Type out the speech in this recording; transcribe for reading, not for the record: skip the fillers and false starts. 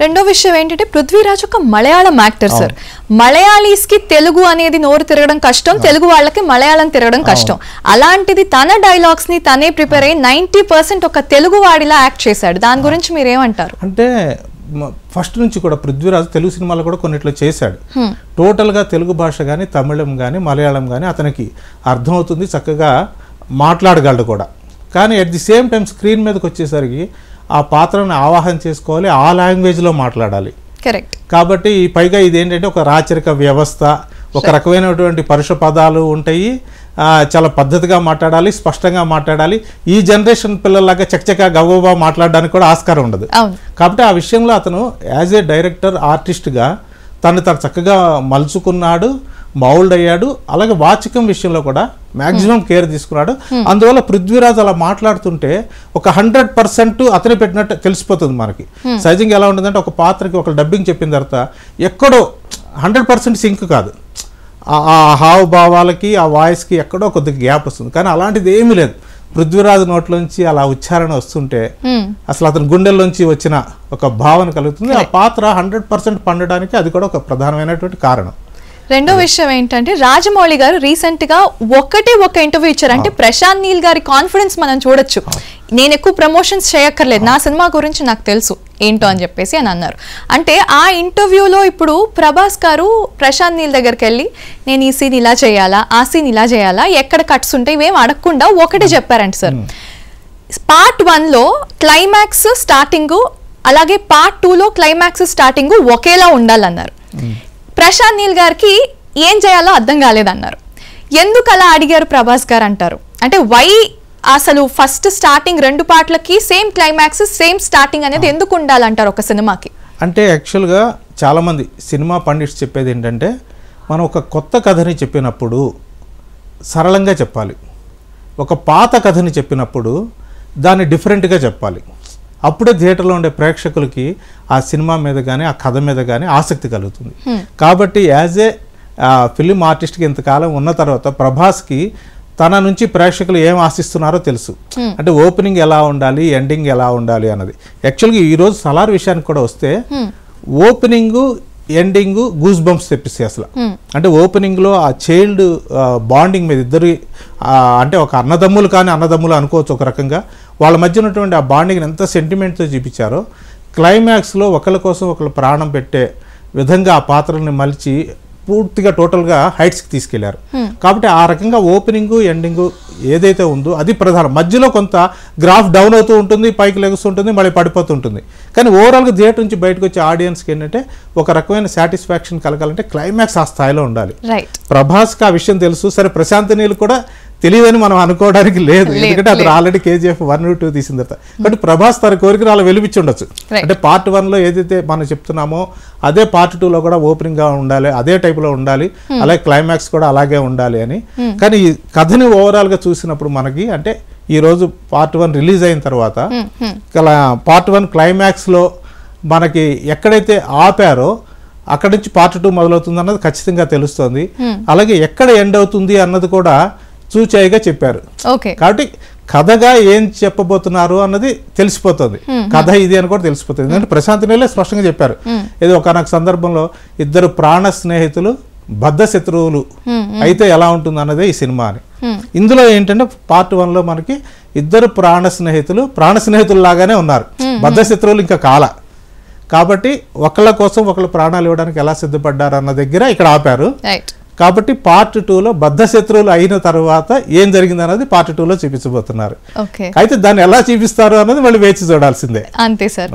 రెండో విషయం ఏంటంటే పృథ్వీరాజ్ ఒక మలయాళం యాక్టర్ సార్. మలయాళీస్ కి తెలుగు అనేది నోరు తిరగడం కష్టం, తెలుగు వాళ్ళకి మలయాళం తిరగడం కష్టం. అలాంటిది తన డైలాగ్స్ ని తనే ప్రిపేర్ అయ్యి 90% ఒక తెలుగు వాడిలా యాక్ట్ చేశాడు. దాని గురించి మీరు ఏమంటారు? అంటే ఫస్ట్ నుంచి కూడా పృథ్వీరాజ్ తెలుగు సినిమాలు కూడా కొన్నిట్లో చేశాడు. టోటల్గా తెలుగు భాష కానీ తమిళం కానీ మలయాళం కానీ అతనికి అర్థమవుతుంది, చక్కగా మాట్లాడగలడు కూడా. కానీ at the same time screen మీదకి వచ్చేసరికి ఆ పాత్రను ఆవాహన చేసుకోవాలి, ఆ లాంగ్వేజ్లో మాట్లాడాలి. కరెక్ట్. కాబట్టి పైగా ఇదేంటంటే ఒక రాచరిక వ్యవస్థ, ఒక రకమైనటువంటి పరుష పదాలు ఉంటాయి, చాలా పద్ధతిగా మాట్లాడాలి, స్పష్టంగా మాట్లాడాలి. ఈ జనరేషన్ పిల్లల్లాగా చకచకా గబగబా మాట్లాడడానికి కూడా ఆస్కారం ఉండదు. కాబట్టి ఆ విషయంలో అతను యాజ్ ఏ డైరెక్టర్ ఆర్టిస్ట్గా తను చక్కగా మలుచుకున్నాడు, మౌల్డ్ అయ్యాడు. అలాగే వాచకం విషయంలో కూడా మ్యాక్సిమం కేర్ తీసుకున్నాడు. అందువల్ల పృథ్వీరాజ్ అలా మాట్లాడుతుంటే ఒక 100% అతనే పెట్టినట్టు తెలిసిపోతుంది మనకి. సహజంగా ఎలా ఉంటుందంటే ఒక పాత్రకి ఒక డబ్బింగ్ చెప్పిన తర్వాత ఎక్కడో 100% సింక్ కాదు, ఆ హావభావాలకి ఆ వాయిస్కి ఎక్కడో కొద్దిగా గ్యాప్ వస్తుంది. కానీ అలాంటిది ఏమీ లేదు. పృథ్వీరాజ్ నోట్లోంచి అలా ఉచ్చారణ వస్తుంటే అసలు అతని గుండెల్లోంచి వచ్చిన ఒక భావన కలుగుతుంది. ఆ పాత్ర 100% పండడానికి అది కూడా ఒక ప్రధానమైనటువంటి కారణం. రెండో విషయం ఏంటంటే రాజమౌళి గారు రీసెంట్ గా ఒక ఇంటర్వ్యూ ఇచ్చారు. అంటే ప్రశాంత్ నీల్ గారి కాన్ఫిడెన్స్ మనం చూడొచ్చు. నేను ఎక్కువ ప్రమోషన్స్ చేయక్కర్లేదు, నా సినిమా గురించి నాకు తెలుసు ఏంటో అని చెప్పేసి అని అన్నారు. అంటే ఆ ఇంటర్వ్యూలో ఇప్పుడు ప్రభాస్ గారు ప్రశాంత్ నీల్ దగ్గరికి వెళ్ళి నేను ఈ సీన్ ఇలా చేయాలా, ఆ సీన్ ఇలా చేయాలా, ఎక్కడ కట్స్ ఉంటాయి ఇవేం అడగకుండా ఒకటే చెప్పారంట సార్. పార్ట్ 1లో క్లైమాక్స్ స్టార్టింగ్, అలాగే పార్ట్ 2లో క్లైమాక్స్ స్టార్టింగ్ ఒకేలా ఉండాలన్నారు. ప్రశాంత్ నీల్ గారికి ఏం చేయాలో అర్థం కాలేదన్నారు. ఎందుకు అలా అడిగారు ప్రభాస్ గారు అంటారు? అంటే వై అసలు ఫస్ట్ స్టార్టింగ్ 2 పార్ట్లకి సేమ్ క్లైమాక్స్ సేమ్ స్టార్టింగ్ అనేది ఎందుకు ఉండాలంటారు ఒక సినిమాకి? అంటే యాక్చువల్గా చాలామంది సినిమా పండిట్స్ చెప్పేది ఏంటంటే మనం ఒక కొత్త కథని చెప్పినప్పుడు సరళంగా చెప్పాలి, ఒక పాత కథని చెప్పినప్పుడు దాన్ని డిఫరెంట్గా చెప్పాలి. అప్పుడే థియేటర్లో ఉండే ప్రేక్షకులకి ఆ సినిమా మీద కానీ ఆ కథ మీద కానీ ఆసక్తి కలుగుతుంది. కాబట్టి యాజ్ ఏ ఫిలిం ఆర్టిస్ట్కి ఇంతకాలం ఉన్న తర్వాత ప్రభాస్కి తన నుంచి ప్రేక్షకులు ఏం ఆశిస్తున్నారో తెలుసు. అంటే ఓపెనింగ్ ఎలా ఉండాలి, ఎండింగ్ ఎలా ఉండాలి అన్నది. యాక్చువల్గా ఈరోజు సలార్ విషయానికి కూడా వస్తే ఓపెనింగ్ ఎండింగ్ గూస్ బంప్స్ తెప్పిస్తాయి అసలు. అంటే ఓపెనింగ్లో ఆ చైల్డ్ బాండింగ్ మీద ఇద్దరు, అంటే ఒక అన్నదమ్ములు కానీ అన్నదమ్ములు అనుకోవచ్చు ఒక రకంగా, వాళ్ళ మధ్య ఉన్నటువంటి ఆ బాండింగ్ని ఎంత సెంటిమెంట్తో చూపించారో క్లైమాక్స్లో ఒకళ్ళ కోసం ఒకళ్ళు ప్రాణం పెట్టే విధంగా ఆ పాత్రల్ని మలిచి పూర్తిగా టోటల్గా హైట్స్కి తీసుకెళ్లారు. కాబట్టి ఆ రకంగా ఓపెనింగ్ ఎండింగ్ ఏదైతే ఉందో అది ప్రధానం. మధ్యలో కొంత గ్రాఫ్ డౌన్ అవుతూ ఉంటుంది, పైకి లెగుస్తుంటుంది, మళ్ళీ పడిపోతుంటుంది. కానీ ఓవరాల్గా థియేటర్ నుంచి బయటకు వచ్చే ఆడియన్స్కి ఏంటంటే ఒక రకమైన సాటిస్ఫాక్షన్ కలగాలంటే క్లైమాక్స్ ఆ స్థాయిలో ఉండాలి. ప్రభాస్కి ఆ విషయం తెలుసు. సరే ప్రశాంత్ నీల్ కూడా తెలియదని మనం అనుకోవడానికి లేదు, ఎందుకంటే అతను ఆల్రెడీ KGF 1, 2 తీసిన తర్వాత. కాబట్టి ప్రభాస్ తన కోరికను అలా వెలిపించి ఉండొచ్చు. అంటే పార్ట్ 1లో ఏదైతే మనం చెప్తున్నామో అదే పార్ట్ 2లో కూడా ఓపెనింగ్గా ఉండాలి, అదే టైప్లో ఉండాలి, అలాగే క్లైమాక్స్ కూడా అలాగే ఉండాలి అని. కానీ ఈ కథని ఓవరాల్గా చూసినప్పుడు మనకి అంటే ఈరోజు పార్ట్ 1 రిలీజ్ అయిన తర్వాత పార్ట్ 1 క్లైమాక్స్లో మనకి ఎక్కడైతే ఆపారో అక్కడి నుంచి పార్ట్ 2 మొదలవుతుంది అన్నది ఖచ్చితంగా తెలుస్తుంది. అలాగే ఎక్కడ ఎండ్ అవుతుంది అన్నది కూడా చూచాయిగా చెప్పారు. కాబట్టి కథగా ఏం చెప్పబోతున్నారు అన్నది తెలిసిపోతుంది, కథ ఇది అని కూడా తెలిసిపోతుంది. ఎందుకంటే ప్రశాంత్ నీలే స్పష్టంగా చెప్పారు, ఏదో ఒకనొక సందర్భంలో ఇద్దరు ప్రాణ స్నేహితులు బద్ధ శత్రువులు అయితే ఎలా ఉంటుంది అన్నదే ఈ సినిమా అని. ఇందులో ఏంటంటే పార్ట్ 1లో మనకి ఇద్దరు ప్రాణ స్నేహితులు లాగానే ఉన్నారు, బద్ధ శత్రువులు ఇంకా కాల. కాబట్టి ఒకళ్ళ కోసం ఒకళ్ళు ప్రాణాలు ఇవ్వడానికి ఎలా సిద్ధపడ్డారు అన్న దగ్గర ఇక్కడ ఆపారు. కాబట్టి పార్ట్ 2లో బద్ధ శత్రువులు అయిన తర్వాత ఏం జరిగింది అన్నది పార్ట్ 2లో చూపించబోతున్నారు. అయితే దాన్ని ఎలా చూపిస్తారు అన్నది మళ్ళీ వేచి చూడాల్సిందే. అంతే సార్.